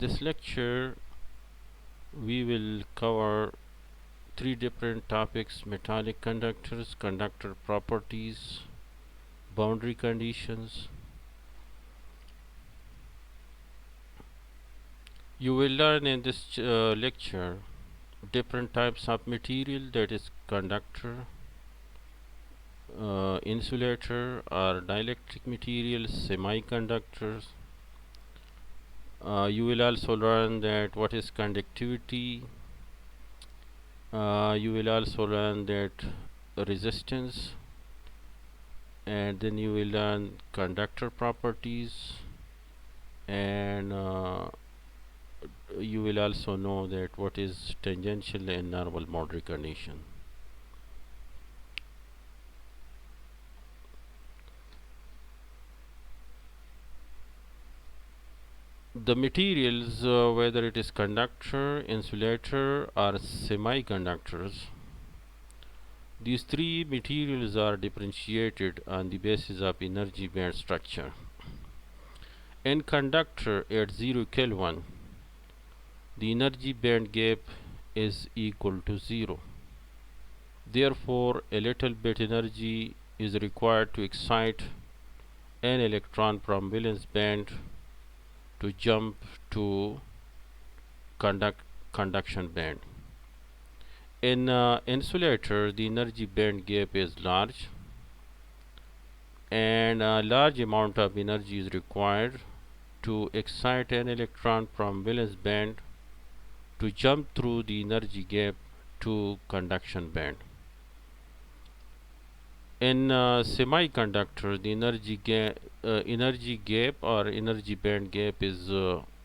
This lecture we will cover three different topics: metallic conductors, conductor properties, boundary conditions. You will learn in this lecture different types of material, that is conductor, insulator or dielectric materials, semiconductors. You will also learn that what is conductivity. You will also learn that resistance, and then you will learn conductor properties, and you will also know that what is tangential and normal boundary condition. The materials, whether it is conductor, insulator or semiconductors, these three materials are differentiated on the basis of energy band structure. In conductor at 0 Kelvin, the energy band gap is equal to 0. Therefore, a little bit energy is required to excite an electron from valence band to jump to conduction band. In insulator, the energy band gap is large, and a large amount of energy is required to excite an electron from valence band to jump through the energy gap to conduction band. In semiconductor, the energy gap or energy band gap is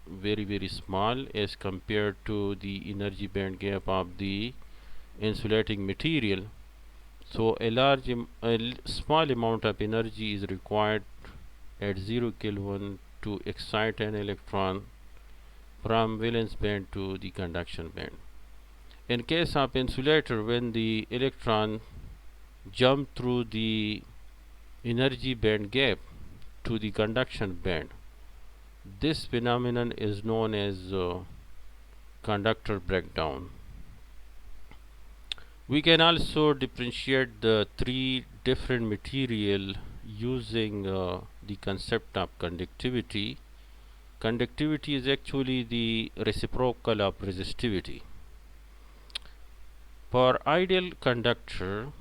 very small as compared to the energy band gap of the insulating material. So a small amount of energy is required at 0 Kelvin to excite an electron from valence band to the conduction band. In case of insulator, when the electron jump through the energy band gap to the conduction band, this phenomenon is known as conductor breakdown. We can also differentiate the three different material using the concept of conductivity. Conductivity is actually the reciprocal of resistivity. For ideal conductor,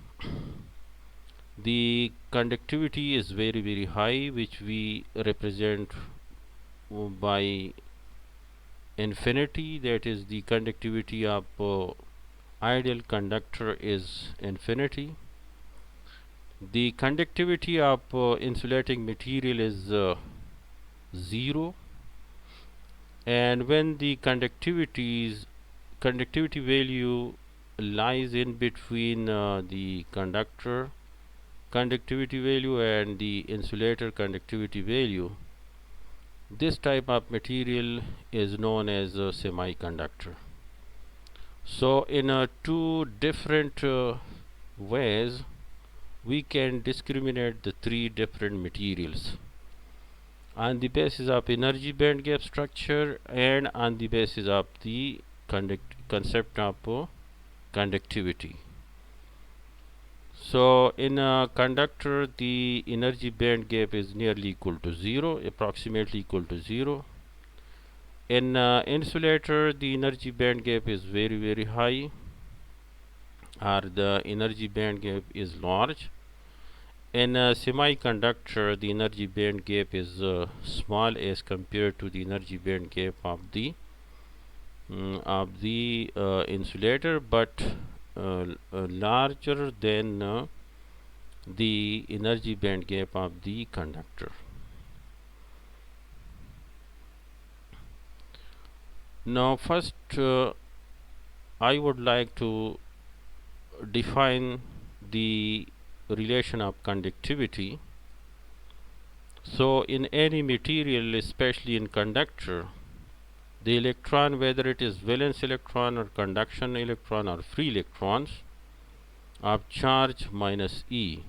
the conductivity is very high, which we represent by infinity. That is, the conductivity of ideal conductor is infinity. The conductivity of insulating material is 0, and when the conductivity value lies in between the conductor conductivity value and the insulator conductivity value, this type of material is known as a semiconductor. So in two different ways we can discriminate the three different materials on the basis of energy band gap structure and on the basis of the concept of conductivity. So in a conductor, the energy band gap is nearly equal to 0, approximately equal to 0. In insulator, the energy band gap is very high, or the energy band gap is large. In a semiconductor, the energy band gap is small as compared to the energy band gap of the insulator, but larger than the energy band gap of the conductor. Now first I would like to define the relation of conductivity. So in any material, especially in conductor, the electron, whether it is valence electron or conduction electron or free electrons, of charge minus E.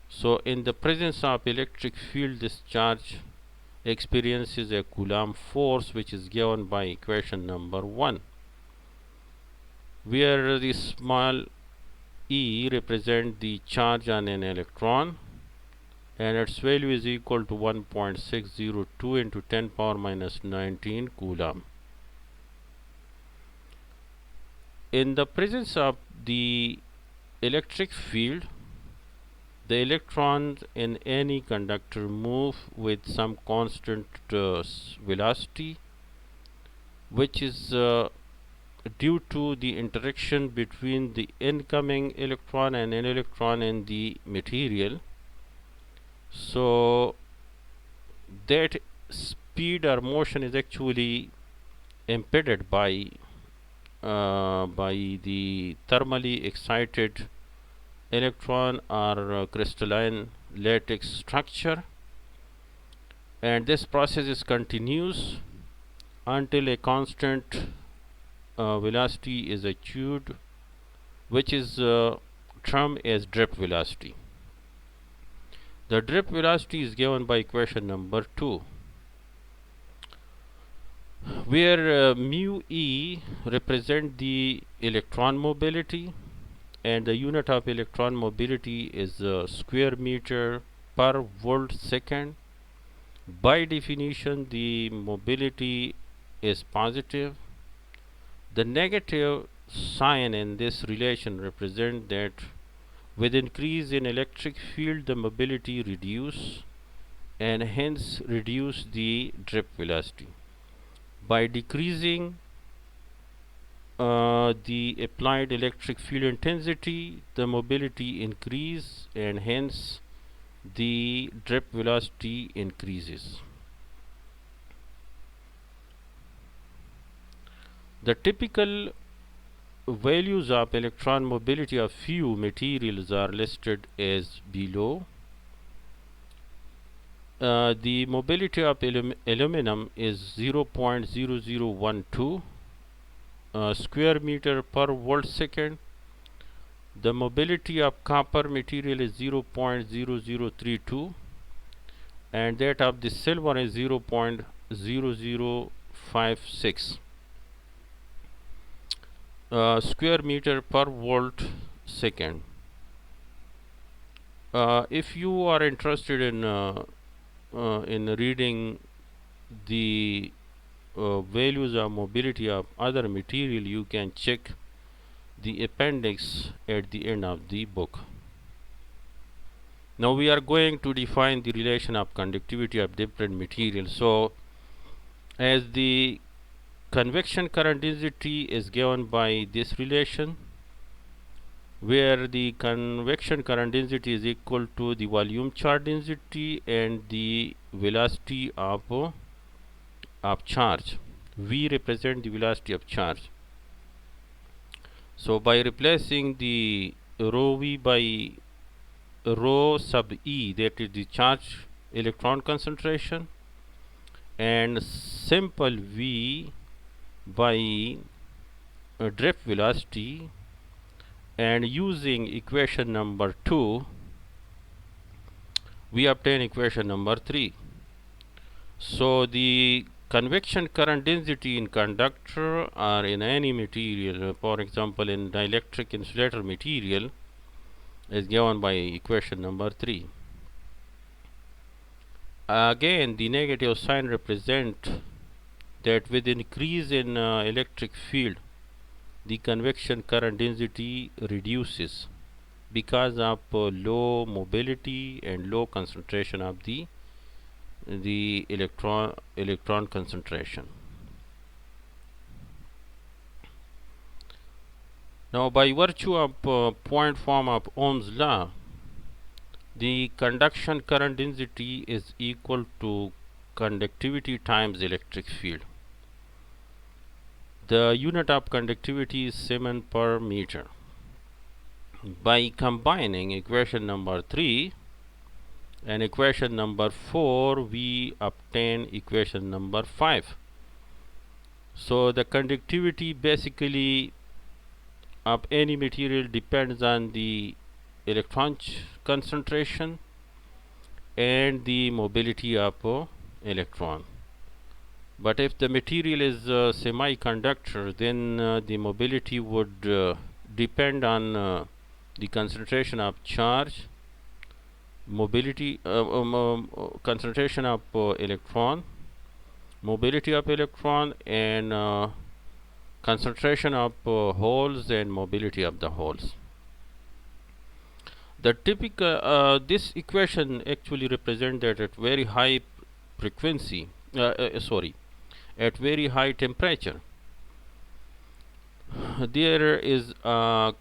So in the presence of electric field, this charge experiences a Coulomb force, which is given by equation number 1, where the small e represent the charge on an electron, and its value is equal to 1.602 into 10 power minus 19 Coulomb. In the presence of the electric field, the electrons in any conductor move with some constant velocity, which is due to the interaction between the incoming electron and an electron in the material. So that speed or motion is actually impeded by the thermally excited electron or crystalline lattice structure, and this process is continuous until a constant velocity is achieved, which is termed as drift velocity. The drift velocity is given by equation number 2, where mu e represent the electron mobility, and the unit of electron mobility is square meter per volt second. By definition, the mobility is positive. The negative sign in this relation represents that with increase in electric field, the mobility reduce and hence reduce the drift velocity. By decreasing the applied electric field intensity, the mobility increase and hence the drift velocity increases. The typical values of electron mobility of few materials are listed as below. The mobility of aluminum is 0.0012 square meter per volt second. The mobility of copper material is 0.0032, and that of the silver is 0.0056 square meter per volt second. If you are interested in reading the values of mobility of other material, you can check the appendix at the end of the book. Now we are going to define the relation of conductivity of different materials. So as the convection current density is given by this relation, where the convection current density is equal to the volume charge density and the velocity of charge. V represent the velocity of charge. So by replacing the rho v by rho sub e, that is the charge electron concentration, and simple v by drift velocity, and using equation number 2, we obtain equation number 3. So the convection current density in conductor or in any material, for example in dielectric insulator material, is given by equation number 3. Again, the negative sign represent that with increase in electric field, the convection current density reduces because of low mobility and low concentration of the electron concentration. Now by virtue of point form of Ohm's law, the conduction current density is equal to conductivity times electric field. The unit of conductivity is Siemens per meter. By combining equation number 3 and equation number 4, we obtain equation number 5. So the conductivity basically of any material depends on the electron concentration and the mobility of electron. But if the material is a semiconductor, then the mobility would depend on the concentration of charge, concentration of electron, mobility of electron, and concentration of holes and mobility of the holes. The typical this equation actually represents that at very high frequency, at very high temperature, there is a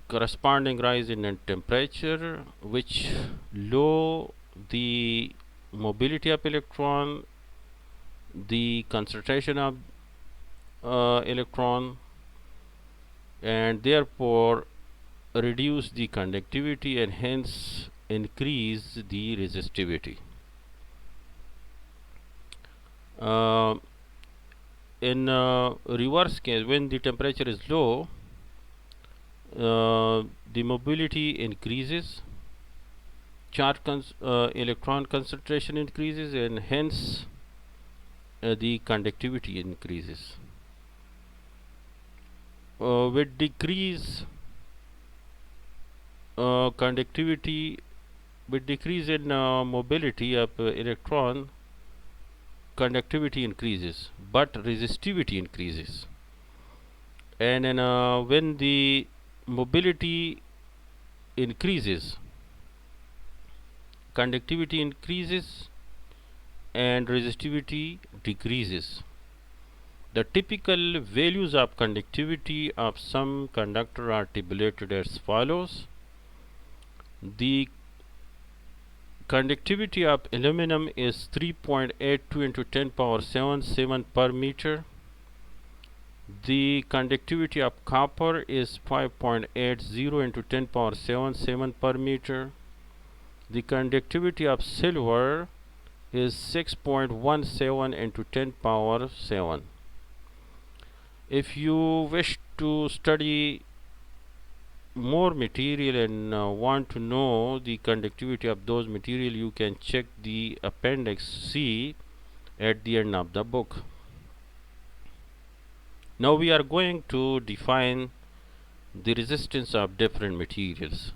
corresponding rise in temperature, which low the mobility of electron, the concentration of electron, and therefore reduce the conductivity and hence increase the resistivity. In reverse case, when the temperature is low, the mobility increases, electron concentration increases, and hence the conductivity increases. With decrease conductivity, with decrease in mobility of electron, conductivity increases, but resistivity increases. And when the mobility increases, conductivity increases and resistivity decreases. The typical values of conductivity of some conductor are tabulated as follows. The conductivity of aluminum is 3.82 into 10 power 7 per meter. The conductivity of copper is 5.80 into 10 power 7 per meter. The conductivity of silver is 6.17 into 10 power 7. If you wish to study more material and want to know the conductivity of those material, you can check the appendix C at the end of the book. Now we are going to define the resistance of different materials.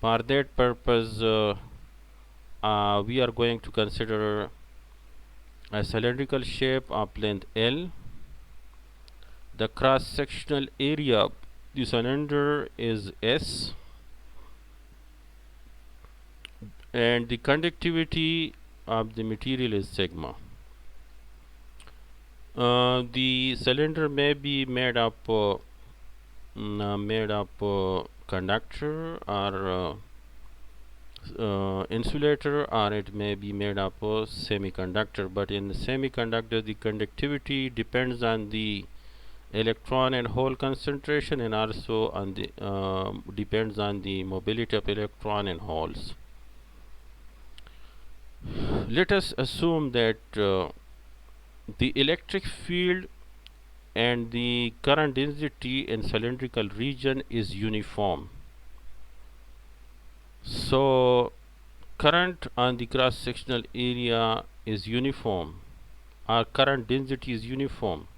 For that purpose, we are going to consider a cylindrical shape of length L. The cross-sectional area of the cylinder is S, and the conductivity of the material is sigma. The cylinder may be made up conductor or insulator, or it may be made up of semiconductor. But in the semiconductor, the conductivity depends on the electron and hole concentration, and also on the depends on the mobility of electron and holes. Let us assume that the electric field and the current density in cylindrical region is uniform. So current on the cross-sectional area is uniform, or current density is uniform.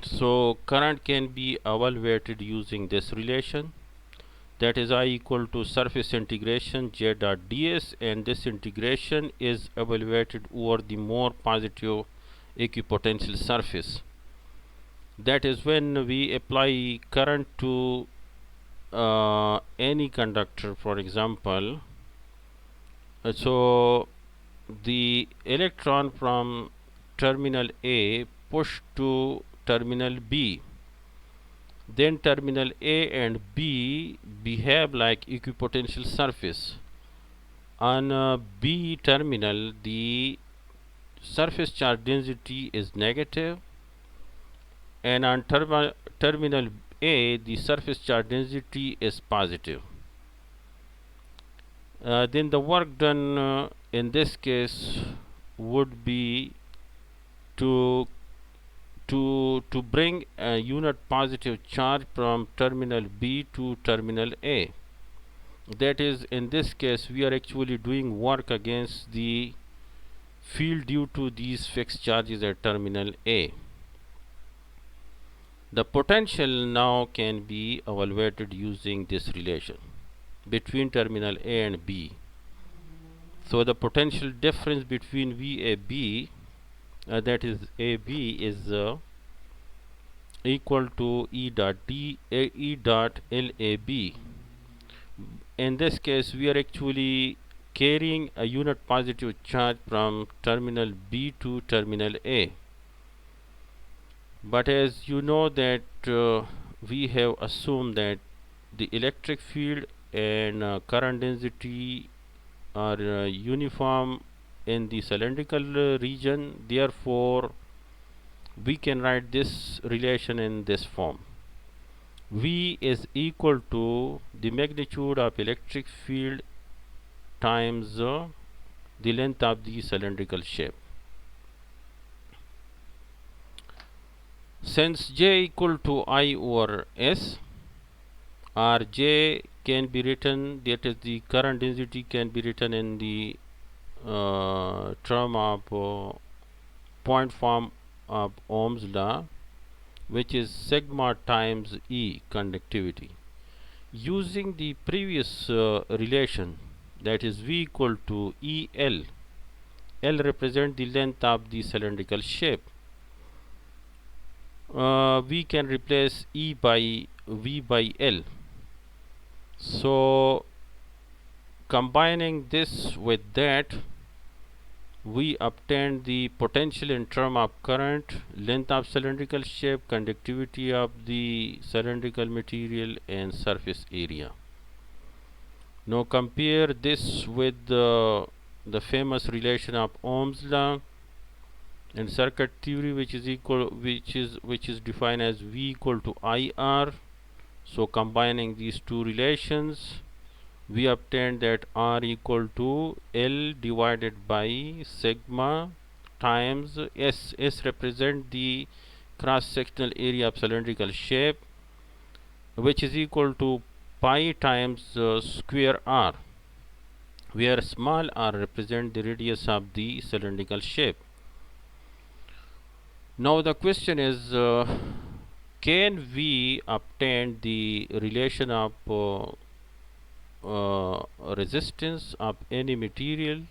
So current can be evaluated using this relation, that is I equal to surface integration J dot ds, and this integration is evaluated over the more positive equipotential surface. That is when we apply current to any conductor, for example. So the electron from terminal A push to terminal B, then terminal A and B behave like equipotential surface. On B terminal, the surface charge density is negative, and on terminal A, the surface charge density is positive. Then the work done in this case would be to bring a unit positive charge from terminal B to terminal A. That is, in this case, we are actually doing work against the field due to these fixed charges at terminal A. The potential now can be evaluated using this relation between terminal A and B. So the potential difference between VAB, that is AB, is equal to E dot LAB. In this case, we are actually carrying a unit positive charge from terminal B to terminal A. But as you know that we have assumed that the electric field and current density are uniform in the cylindrical region, therefore we can write this relation in this form. V is equal to the magnitude of electric field times the length of the cylindrical shape. Since J equal to I over S, or J can be written, that is the current density can be written in the term of point form of Ohm's law, which is sigma times E conductivity. Using the previous relation, that is V equal to EL, L represents the length of the cylindrical shape. We can replace E by V by L. So combining this with that, we obtain the potential in term of current, length of cylindrical shape, conductivity of the cylindrical material, and surface area. Now compare this with the famous relation of Ohm's law and circuit theory, which is defined as V equal to IR. So combining these two relations, we obtained that R equal to L divided by sigma times S. S represent the cross-sectional area of cylindrical shape, which is equal to pi times square R, where small r represent the radius of the cylindrical shape. Now the question is, can we obtain the relation of resistance of any material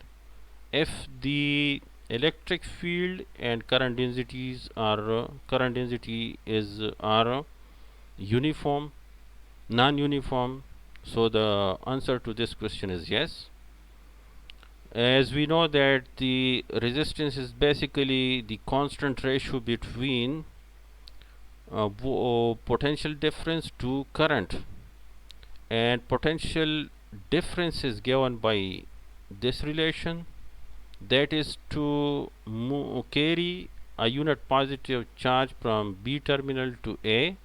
if the electric field and current densities are uniform, non-uniform? So the answer to this question is yes. As we know that the resistance is basically the constant ratio between potential difference to current, and potential difference is given by this relation, that is to carry a unit positive charge from B terminal to A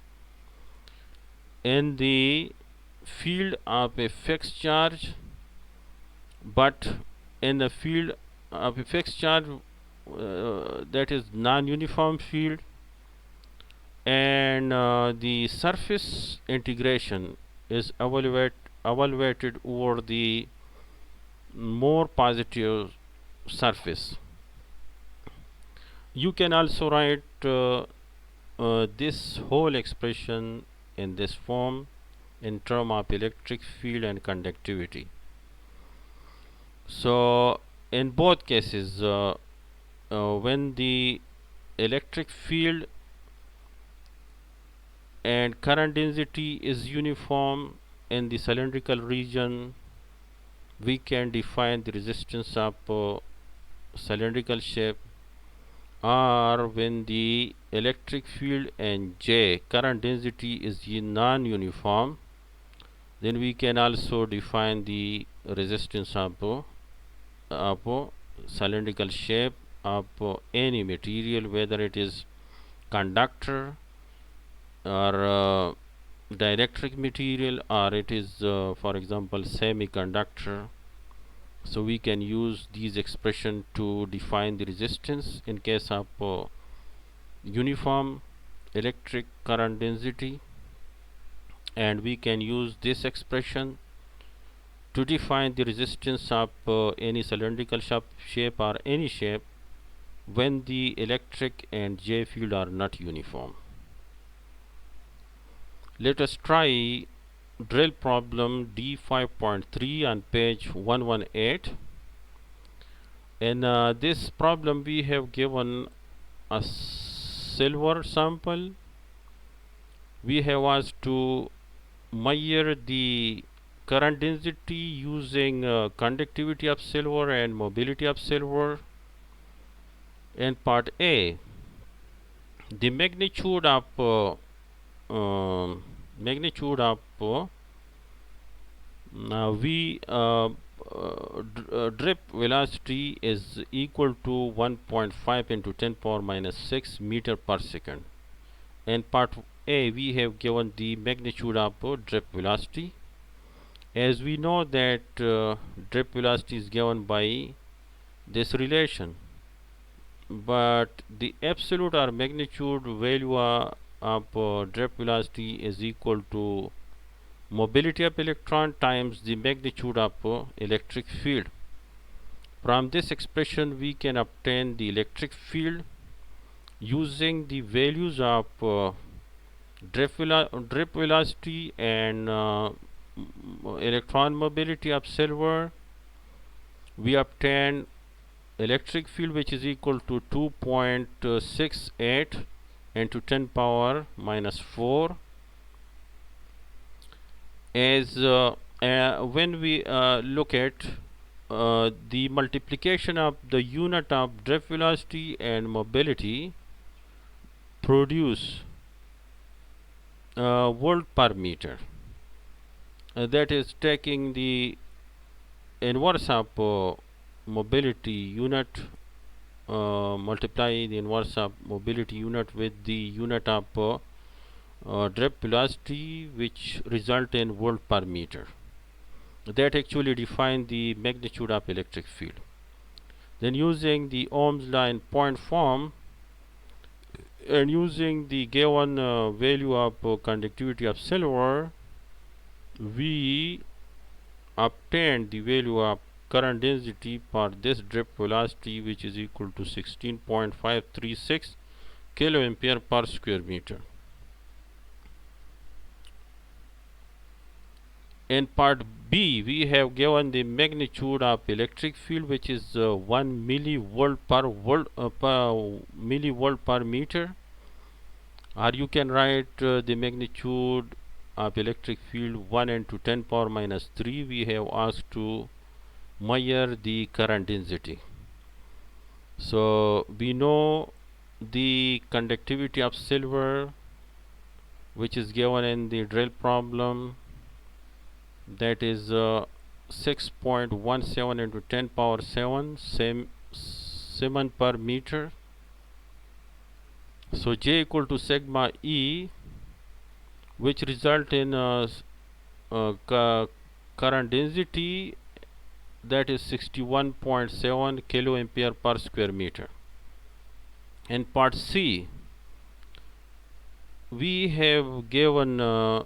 in the field of a fixed charge, but in the field of a fixed charge that is non-uniform field, and the surface integration is evaluated over the more positive surface. You can also write this whole expression in this form in terms of electric field and conductivity. So in both cases, when the electric field and current density is uniform in the cylindrical region, we can define the resistance of cylindrical shape. Or when the electric field and J current density is non-uniform, then we can also define the resistance of cylindrical shape of any material, whether it is conductor or dielectric material, or it is for example semiconductor. So we can use these expression to define the resistance in case of uniform electric current density, and we can use this expression to define the resistance of any cylindrical shape or any shape when the electric and J field are not uniform. Let us try drill problem D5.3 on page 118. In this problem we have given a silver sample. We have asked to measure the current density using conductivity of silver and mobility of silver. In part A, the magnitude of drip velocity is equal to 1.5 into 10 power minus 6 meter per second. In part A, we have given the magnitude of drip velocity. As we know that drip velocity is given by this relation, but the absolute or magnitude value of drip velocity is equal to mobility of electron times the magnitude of electric field. From this expression we can obtain the electric field using the values of drip velocity and electron mobility of silver. We obtain electric field which is equal to 2.68 into 10 power minus 4. As when we look at the multiplication of the unit of drift velocity and mobility produce volt per meter. That is taking the inverse of mobility unit, multiply the inverse of mobility unit with the unit of drift velocity, which result in volt per meter. That actually define the magnitude of electric field. Then using the Ohm's law in point form and using the given value of conductivity of silver, we obtain the value of current density for this drift velocity, which is equal to 16.536 kiloampere per square meter. In part B, we have given the magnitude of electric field, which is 1 millivolt per meter, or you can write the magnitude of electric field 1 into 10 power minus 3. We have asked to measure the current density. So we know the conductivity of silver, which is given in the drill problem, that is 6.17 into 10 power 7 Siemens per meter. So J equal to sigma E, which result in current density, that is 61.7 kiloampere per square meter. In part C, we have given a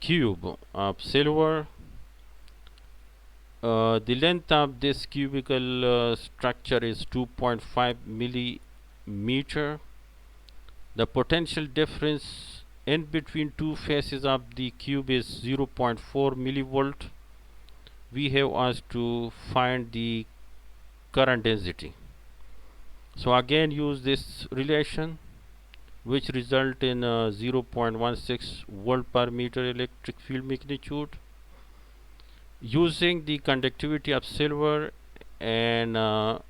cube of silver. The length of this cubical structure is 2.5 millimeter. The potential difference in between two faces of the cube is 0.4 millivolt. We have asked to find the current density. So again use this relation, which result in 0.16 volt per meter electric field magnitude. Using the conductivity of silver and the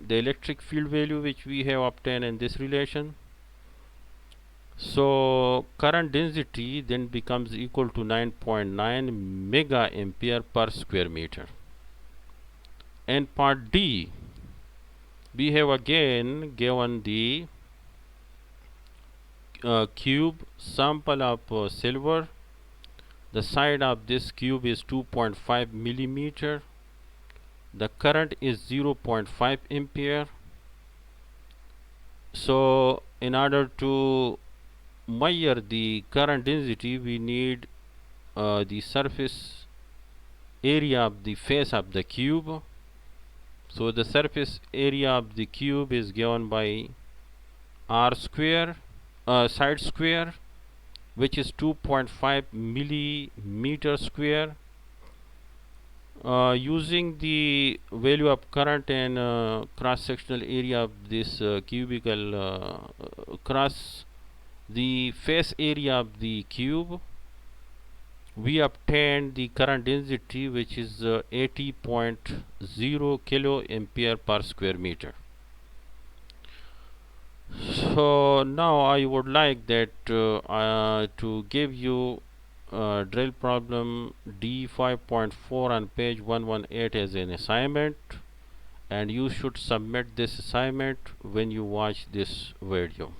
electric field value which we have obtained in this relation, so current density then becomes equal to 9.9 mega ampere per square meter. In part D, we have again given the cube sample of silver. The side of this cube is 2.5 millimeter. The current is 0.5 ampere. So in order to measure the current density, we need the surface area of the face of the cube. So the surface area of the cube is given by r square, side square, which is 2.5 millimeter square. Using the value of current and cross-sectional area of this cubical cross the face area of the cube, we obtained the current density, which is 80.0 kilo ampere per square meter. So now I would like that to give you drill problem D5.4 on page 118 as an assignment, and you should submit this assignment when you watch this video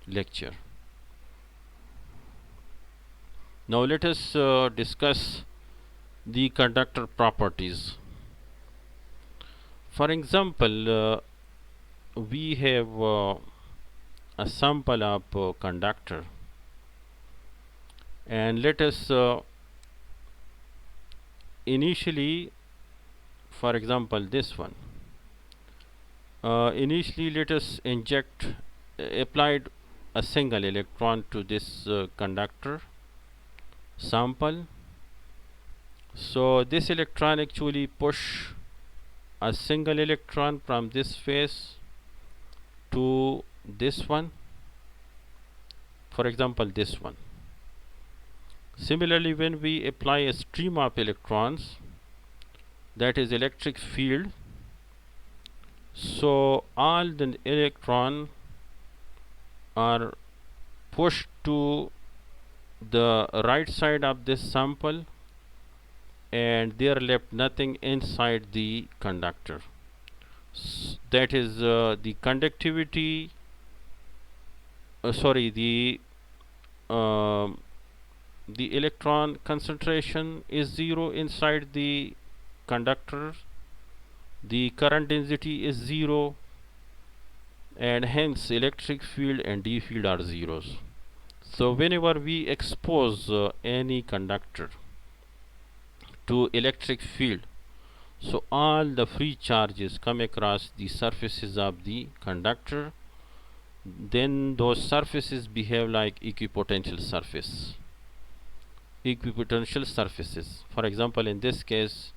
lecture. Now let us discuss the conductor properties. For example, we have a sample of conductor, and let us initially, for example, this one. Initially, let us applied a single electron to this conductor sample. So this electron actually push a single electron from this face to this one, for example this one. Similarly, when we apply a stream of electrons, that is electric field, so all the electron are pushed to the right side of this sample, and there left nothing inside the conductor. That is the conductivity, the electron concentration is 0 inside the conductor, the current density is 0, and hence electric field and D field are zeros. So whenever we expose any conductor to electric field, so all the free charges come across the surfaces of the conductor. Then those surfaces behave like equipotential surfaces. For example, in this case,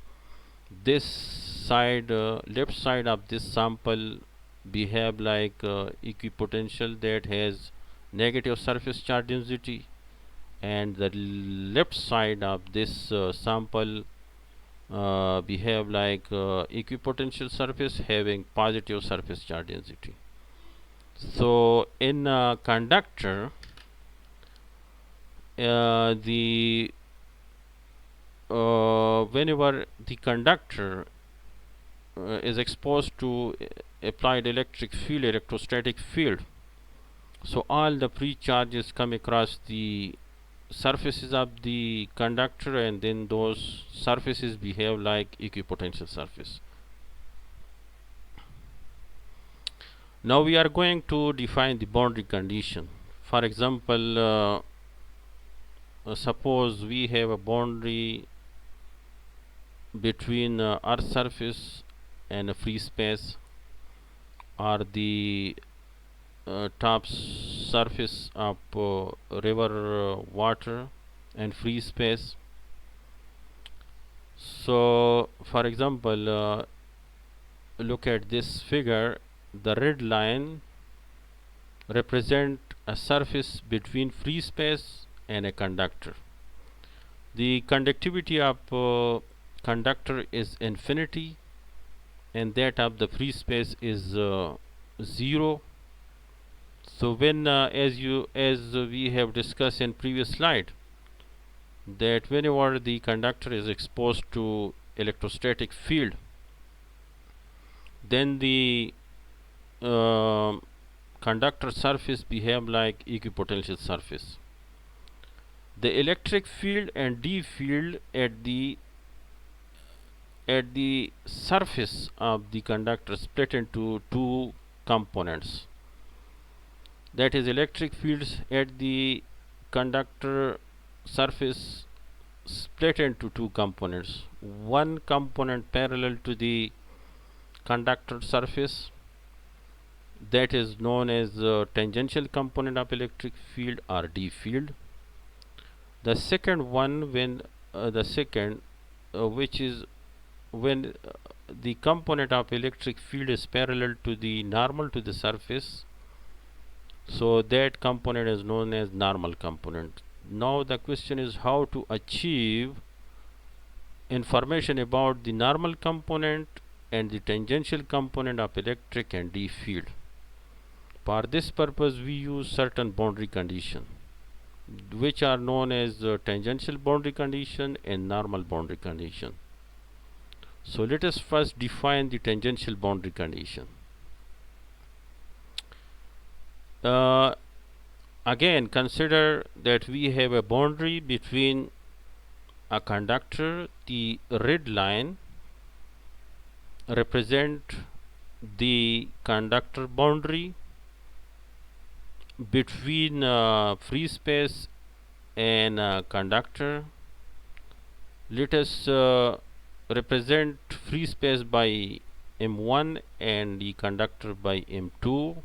this side, left side of this sample behave like equipotential that has negative surface charge density, and the left side of this sample behave like equipotential surface having positive surface charge density. So in a conductor, whenever the conductor is exposed to applied electric field, electrostatic field, so all the free charges come across the surfaces of the conductor, and then those surfaces behave like equipotential surface. Now we are going to define the boundary condition. For example, suppose we have a boundary between earth surface and a free space, or the top surface of river water and free space. So for example, look at this figure. The red line represent a surface between free space and a conductor. The conductivity of conductor is infinity, and that of the free space is 0. So when as we have discussed in previous slide, that whenever the conductor is exposed to electrostatic field, then the conductor surface behave like equipotential surface. The electric field and D field at the surface of the conductor split into two components. That is, electric fields at the conductor surface split into two components. One component parallel to the conductor surface, that is known as the tangential component of electric field or D field. The second one, when the second which is when the component of electric field is parallel to the normal to the surface, so that component is known as normal component. Now the question is how to achieve information about the normal component and the tangential component of electric and D field. For this purpose we use certain boundary condition which are known as tangential boundary condition and normal boundary condition. So let us first define the tangential boundary condition. Again, consider that we have a boundary between a conductor. The red line represent the conductor boundary between free space and conductor. Let us represent free space by M1 and the conductor by M2.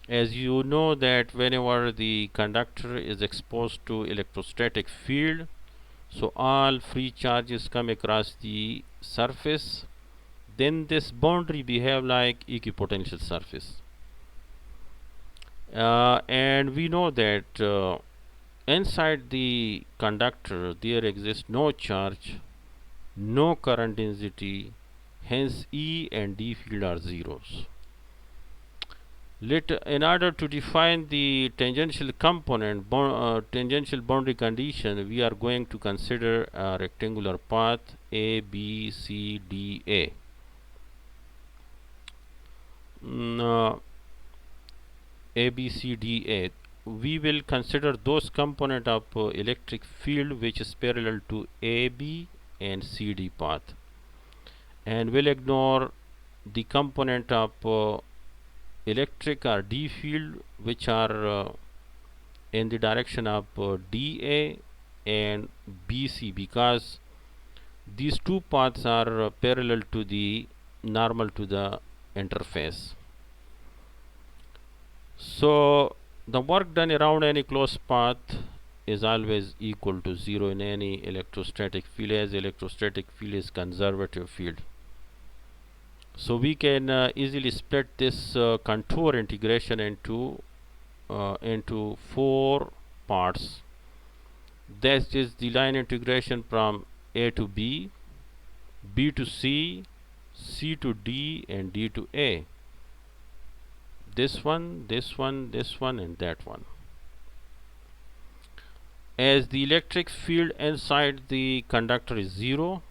As you know that whenever the conductor is exposed to electrostatic field, so all free charges come across the surface, then this boundary behave like equipotential surface. And we know that inside the conductor there exists no charge, no current density, hence E and D field are zeros. In order to define the tangential component, tangential boundary condition, we are going to consider a rectangular path A, B, C, D, A. A, B, C, D, A. We will consider those component of electric field which is parallel to A, B and C, D path, and will ignore the component of electric or D field which are in the direction of DA and BC, because these two paths are parallel to the normal to the interface. So the work done around any closed path is always equal to 0 in any electrostatic field, as electrostatic field is conservative field. So we can easily split this contour integration into four parts. That is the line integration from A to B, B to C, C to D and D to A. This one, this one, this one and that one. As the electric field inside the conductor is 0,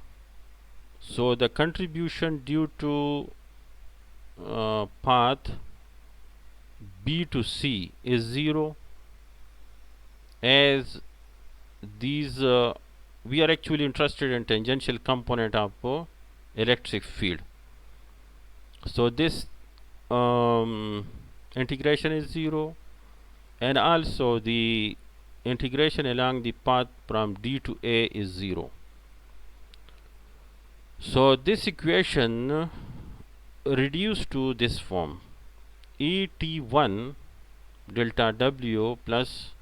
so the contribution due to path B to C is 0, as these we are actually interested in tangential component of electric field. So this integration is 0, and also the integration along the path from D to A is 0. So this equation reduced to this form: ET1 delta W plus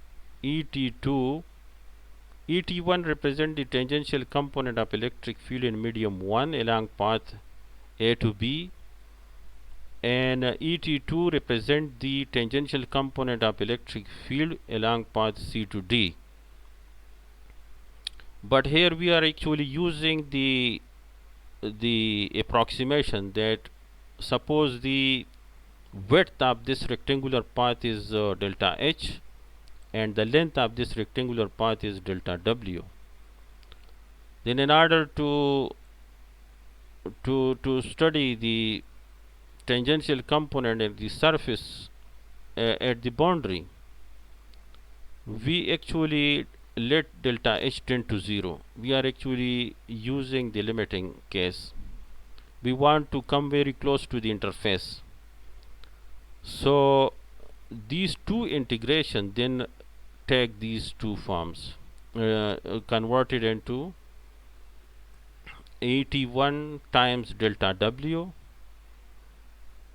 ET2. ET1 represent the tangential component of electric field in medium 1 along path A to B, and ET2 represent the tangential component of electric field along path C to D. But here we are actually using the approximation that suppose the width of this rectangular path is delta H and the length of this rectangular path is delta W. Then in order to study the tangential component at the surface at the boundary, we actually let delta H tend to 0. We are actually using the limiting case. We want to come very close to the interface. So these two integration then take these two forms. converted into 81 times delta W.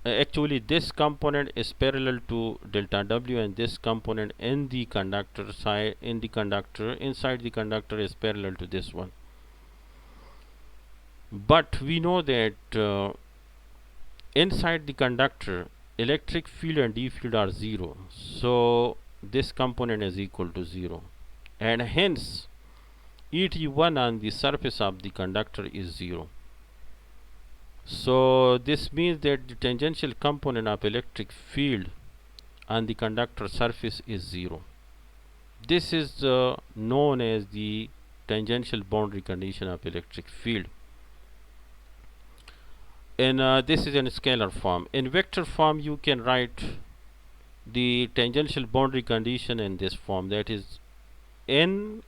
Actually this component is parallel to delta W, and this component in the conductor side, inside the conductor, is parallel to this one. But we know that inside the conductor electric field and D field are 0, so this component is equal to 0, and hence ET1 on the surface of the conductor is 0. So this means that the tangential component of electric field on the conductor surface is 0. This is known as the tangential boundary condition of electric field. And this is in scalar form. In vector form, you can write the tangential boundary condition in this form, that is n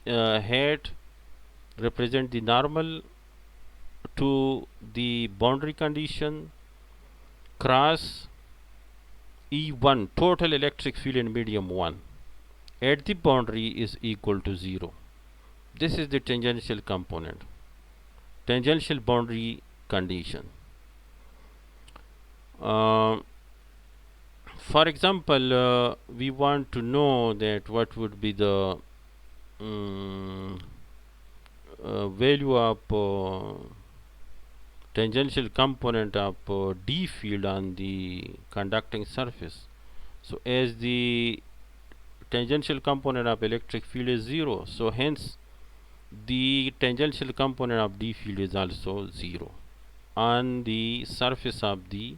hat represent the normal to the boundary condition cross E1 total electric field in medium 1 at the boundary is equal to 0. This is the tangential component, tangential boundary condition. For example, we want to know that what would be the value of tangential component of D field on the conducting surface. So as the tangential component of electric field is 0, so hence the tangential component of D field is also 0 on the surface of the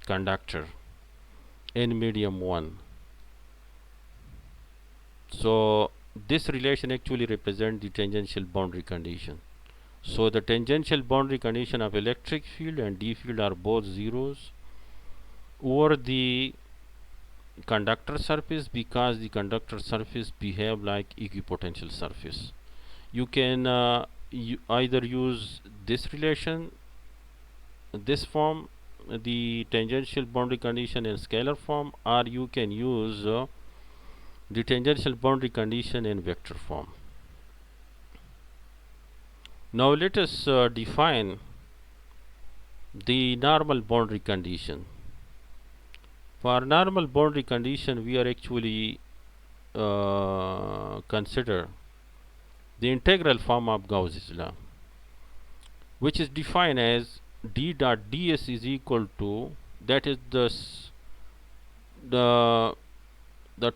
conductor in medium 1. So this relation actually represents the tangential boundary condition. So the tangential boundary condition of electric field and D field are both zeros over the conductor surface, because the conductor surface behave like equipotential surface. You can either use this relation, this form, the tangential boundary condition in scalar form, or you can use the tangential boundary condition in vector form. Now let us define the normal boundary condition. For normal boundary condition, we are actually consider the integral form of Gauss's law, which is defined as d dot ds is equal to, that is the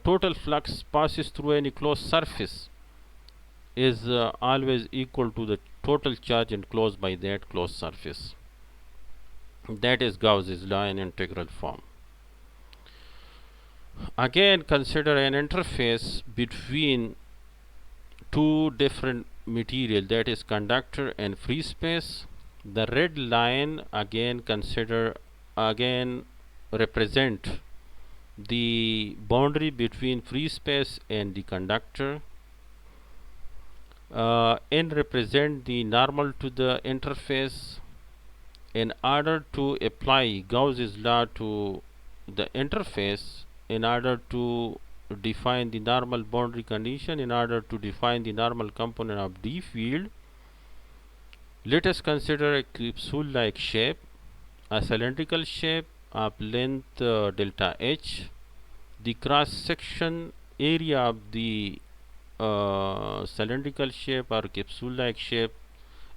total flux passes through any closed surface is always equal to the total charge enclosed by that closed surface. That is Gauss's law in integral form. Again, consider an interface between two different material, that is conductor and free space. The red line again represent the boundary between free space and the conductor. N represent the normal to the interface. In order to apply Gauss's law to the interface, in order to define the normal boundary condition, in order to define the normal component of D field, let us consider a capsule-like shape, a cylindrical shape of length delta H. The cross-section area of the cylindrical shape or capsule-like shape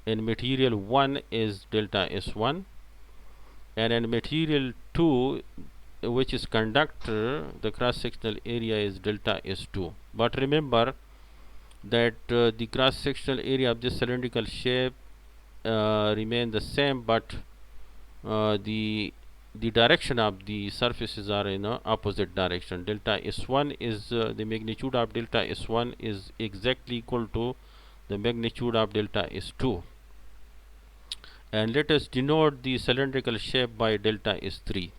in material 1 is delta S1, and in material 2, which is conductor, the cross-sectional area is delta S2. But remember that the cross-sectional area of this cylindrical shape remain the same, but the direction of the surfaces are in opposite direction. Delta S1 is the magnitude of delta S1 is exactly equal to the magnitude of delta S2. And let us denote the cylindrical shape by delta S3.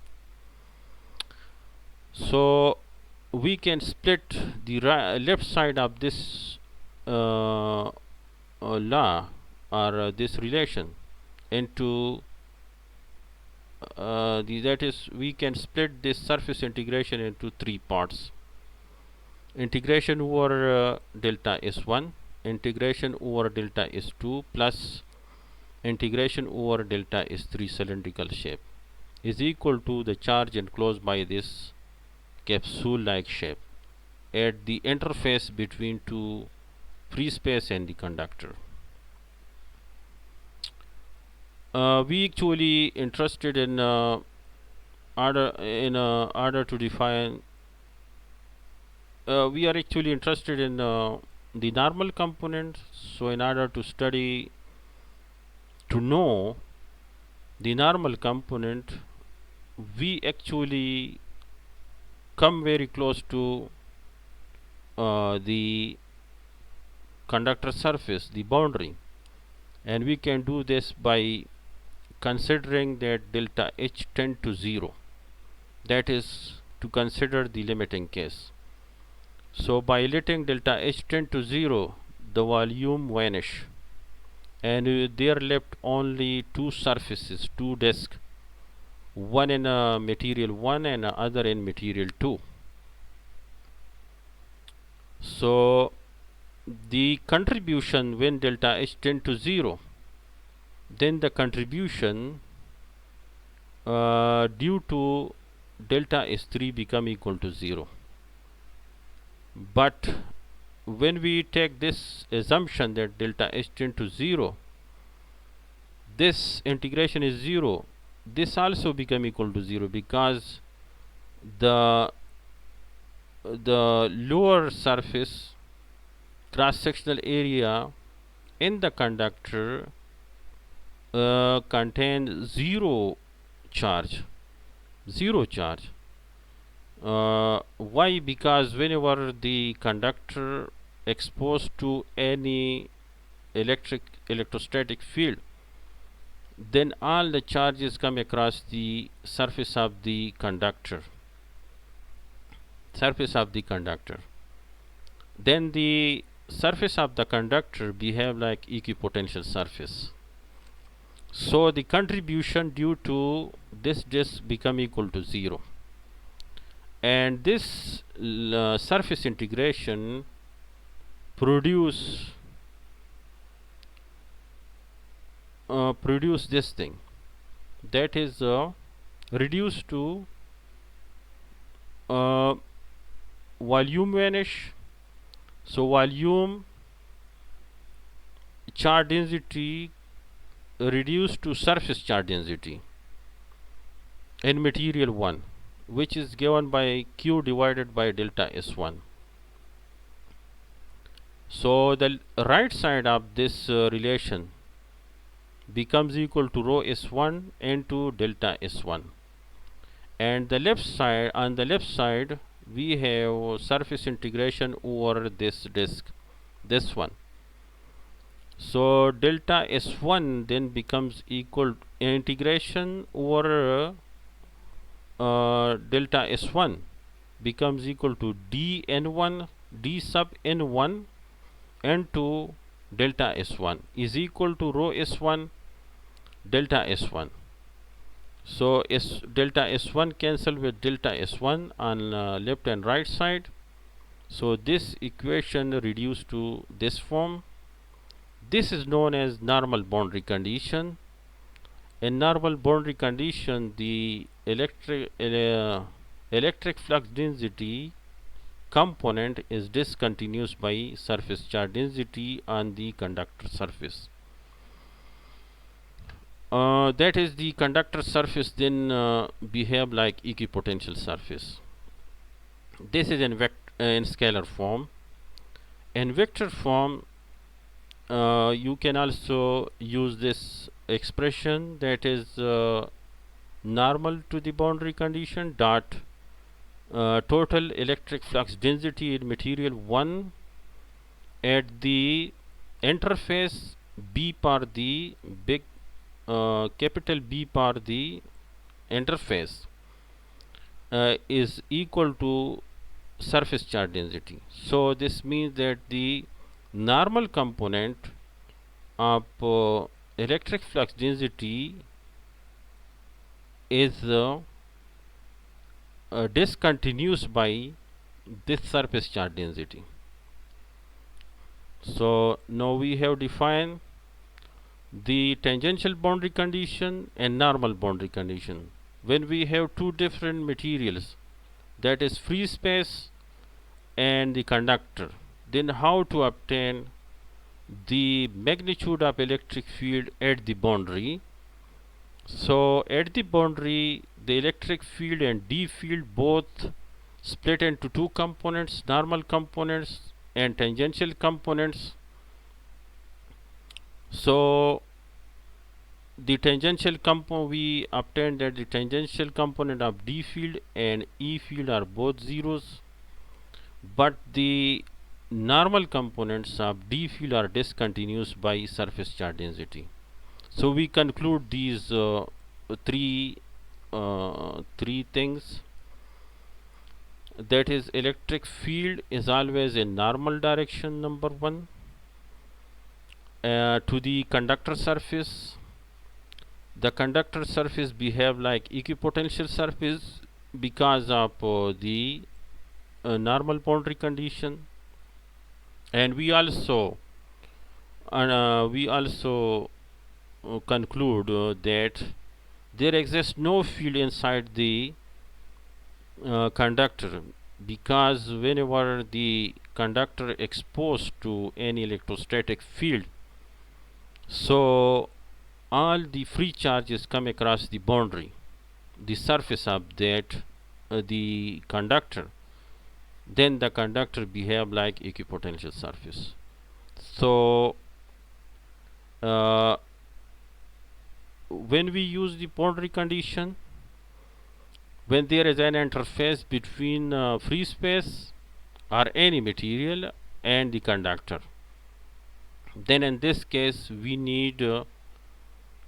So we can split the left side of this law or this relation into that is, we can split this surface integration into 3 parts. integration over delta is 1, integration over delta is 2, plus integration over delta is 3 cylindrical shape is equal to the charge enclosed by this capsule-like shape at the interface between two free space and the conductor. We actually interested in order to define. We are actually interested in the normal component. So, in order to study to know the normal component, we actually come very close to the conductor surface, the boundary, and we can do this by considering that delta H tend to 0, that is to consider the limiting case. So by letting delta H tend to 0, the volume vanish, and there left only two surfaces, two disks, one in material 1 and other in material 2. So the contribution when delta H tend to 0, then the contribution due to delta S3 become equal to 0. But when we take this assumption that delta H tend to 0, this integration is 0, this also become equal to 0, because the lower surface cross sectional area in the conductor contains zero charge. Why? Because whenever the conductor exposed to any electrostatic field, then all the charges come across the surface of the conductor. Then the surface of the conductor behave like equipotential surface. So the contribution due to this disk become equal to 0, and this surface integration produce this thing, that is reduced to volume vanish. So volume charge density reduced to surface charge density in material 1, which is given by Q divided by delta S1. So the right side of this relation becomes equal to rho S1 into delta S1, and the left side, on the left side we have surface integration over this disk, this one. So delta S1 then becomes equal integration over delta S1 becomes equal to dN1 d sub N1 into delta S1 is equal to rho S1 delta S1. So delta S1 cancel with delta S1 on left and right side. So this equation reduced to this form. This is known as normal boundary condition. In normal boundary condition, the electric flux density component is discontinuous by surface charge density on the conductor surface. That is, the conductor surface then behave like equipotential surface. This is in scalar form. In vector form, you can also use this expression, that is normal to the boundary condition dot total electric flux density in material 1 at the interface B per the big capital B per the interface is equal to surface charge density. So this means that the normal component of electric flux density is discontinuous by this surface charge density. So now we have defined the tangential boundary condition and normal boundary condition. When we have two different materials, that is free space and the conductor, then how to obtain the magnitude of electric field at the boundary. So at the boundary, the electric field and D field both split into two components, normal components and tangential components. So the tangential component, we obtained that the tangential component of D field and E field are both zeros, but the normal components of D field are discontinuous by surface charge density. So we conclude these three things, that is electric field is always in normal direction, number one, to the conductor surface. The conductor surface behave like equipotential surface because of the normal boundary condition, and we also conclude that there exists no field inside the conductor, because whenever the conductor exposed to any electrostatic field, so all the free charges come across the boundary, the surface of that the conductor, then the conductor behave like equipotential surface. So when we use the boundary condition, when there is an interface between free space or any material and the conductor, then in this case we need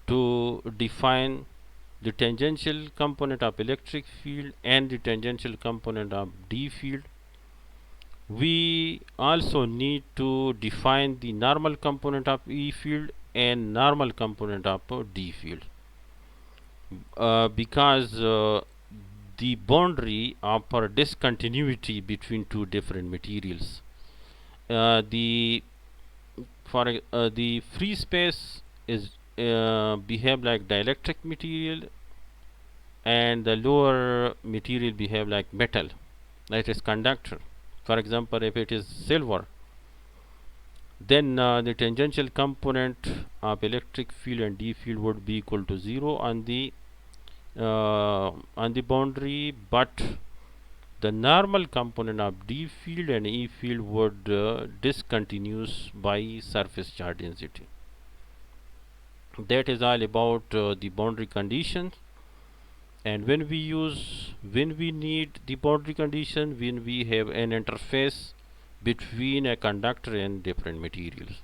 to define the tangential component of electric field and the tangential component of D field. We also need to define the normal component of E field and normal component of D field, because the boundary offer discontinuity between two different materials. The free space is behave like dielectric material, and the lower material behave like metal, that is conductor. For example, if it is silver, then the tangential component of electric field and D field would be equal to 0 on the boundary, but the normal component of D field and E field would discontinues by surface charge density. That is all about the boundary conditions. And when we need the boundary condition, when we have an interface between a conductor and different materials.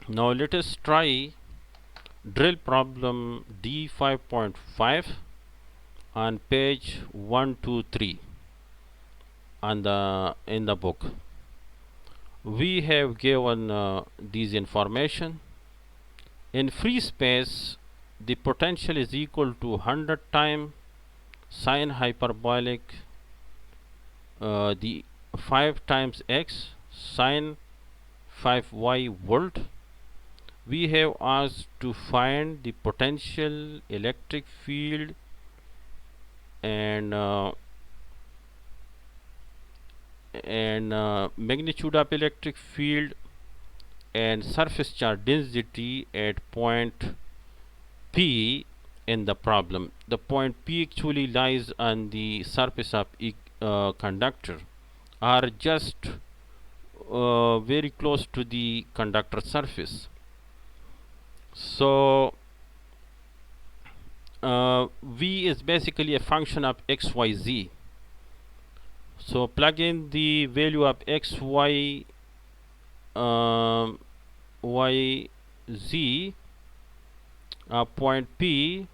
Now let us try drill problem D5.5 on page 123 in the book. We have given these information. In free space, the potential is equal to 100 times sine hyperbolic the 5 times x sine 5y volt. We have asked to find the potential, electric field, and magnitude of electric field and surface charge density at point P in the problem. The point P actually lies on the surface of conductor, or just very close to the conductor surface. So V is basically a function of x, y, z. So plug in the value of x, y, y, z point P,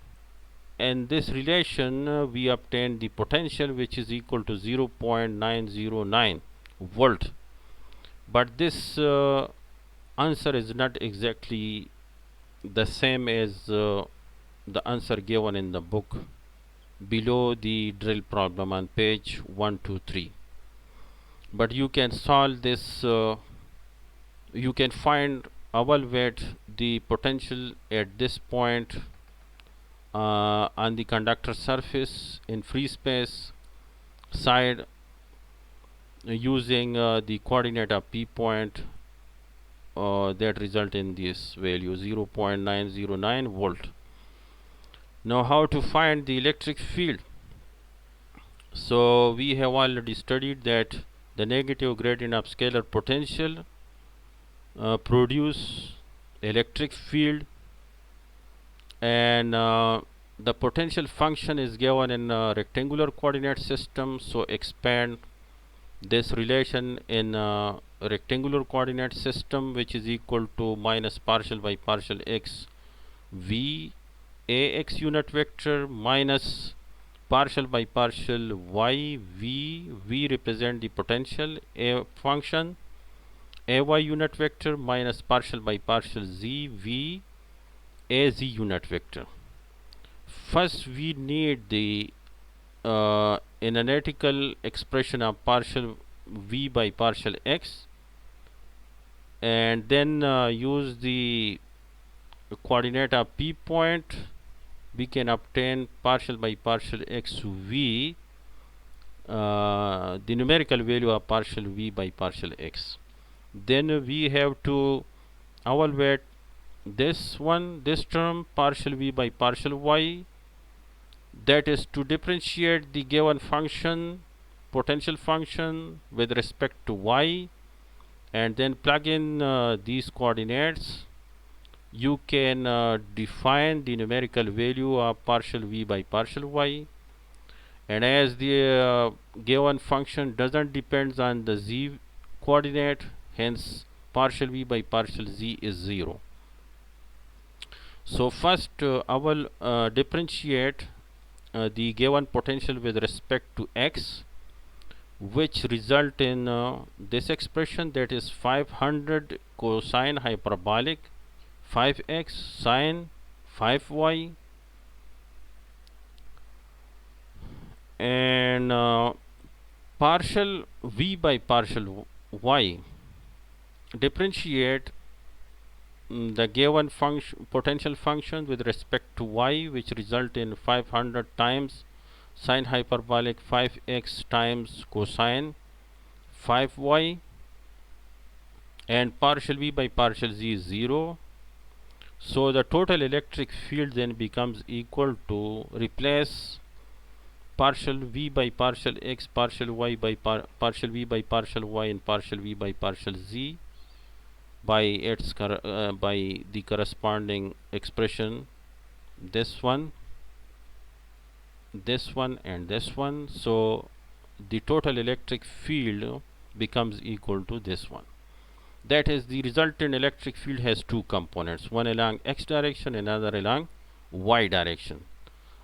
and this relation we obtain the potential, which is equal to 0.909 volt. But this answer is not exactly the same as the answer given in the book. below the drill problem on page 123. But you can solve this, you can find evaluate the potential at this point on the conductor surface in free space side using the coordinate of P point that result in this value 0.909 volt. Now how to find the electric field? So we have already studied that the negative gradient of scalar potential produce electric field, and the potential function is given in a rectangular coordinate system. So expand this relation in a rectangular coordinate system, which is equal to minus partial by partial x v ax unit vector minus partial by partial y v represent the potential a function ay unit vector minus partial by partial z v az unit vector. First we need the analytical expression of partial v by partial x, and then use the coordinate of P point. We can obtain partial by partial x v, the numerical value of partial v by partial x. Then we have to evaluate this term partial v by partial y, that is to differentiate the given function potential function with respect to y, and then plug in these coordinates. You can define the numerical value of partial v by partial y, and as the given function doesn't depends on the z coordinate, hence partial v by partial z is 0. So first I will differentiate the given potential with respect to x, which result in this expression, that is 500 cosine hyperbolic 5x sine 5y, and partial v by partial y differentiate the given potential function with respect to y, which result in 500 times sine hyperbolic 5x times cosine 5y, and partial v by partial z is 0. So the total electric field then becomes equal to, replace partial v by partial x, partial y by partial v by partial y, and partial v by partial z by its by the corresponding expression, this one, and this one. So the total electric field becomes equal to this one. That is, the resultant electric field has two components, one along x direction, another along y direction.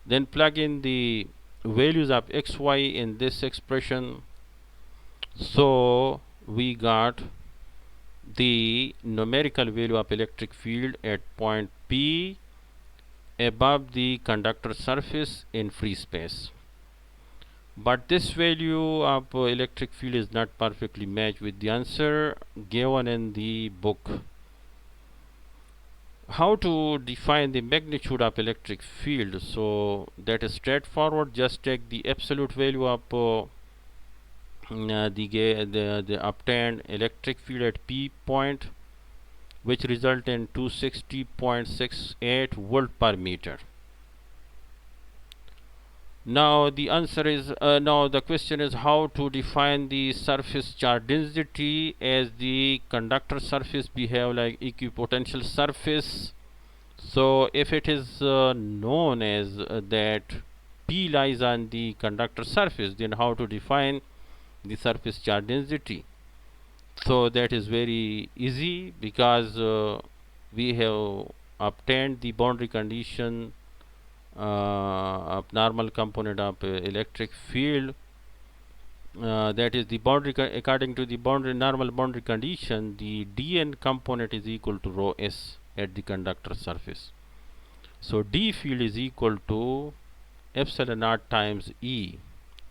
Then plug in the values of x, y in this expression. So we got the numerical value of electric field at point P above the conductor surface in free space. But this value of electric field is not perfectly matched with the answer given in the book. How to define the magnitude of electric field? So that is straightforward. Just take the absolute value of the obtained electric field at P point, which result in 260.68 volt per meter. Now the answer is now the question is how to define the surface charge density, as the conductor surface behave like equipotential surface. So if it is known as that P lies on the conductor surface, then how to define the surface charge density? So that is very easy, because we have obtained the boundary condition of normal component of electric field, that is the boundary according to the normal boundary condition, the dn component is equal to rho s at the conductor surface. So d field is equal to epsilon naught times E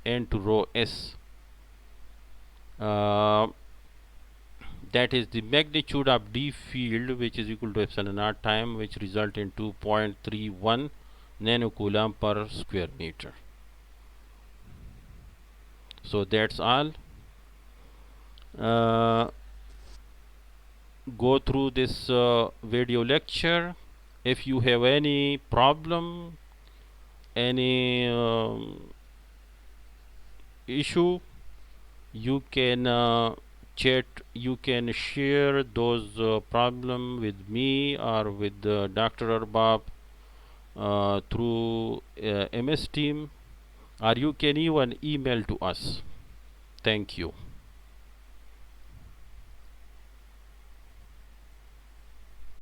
n to rho S. Uh, that is the magnitude of D field, which is equal to epsilon naught time, which result in 2.31 nanocoulomb per square meter. So that's all. Uh, go through this video lecture. If you have any problem, any issue, you can chat, you can share those problem with me or with Dr. Arbab through MS Team, or you can even email to us. Thank you.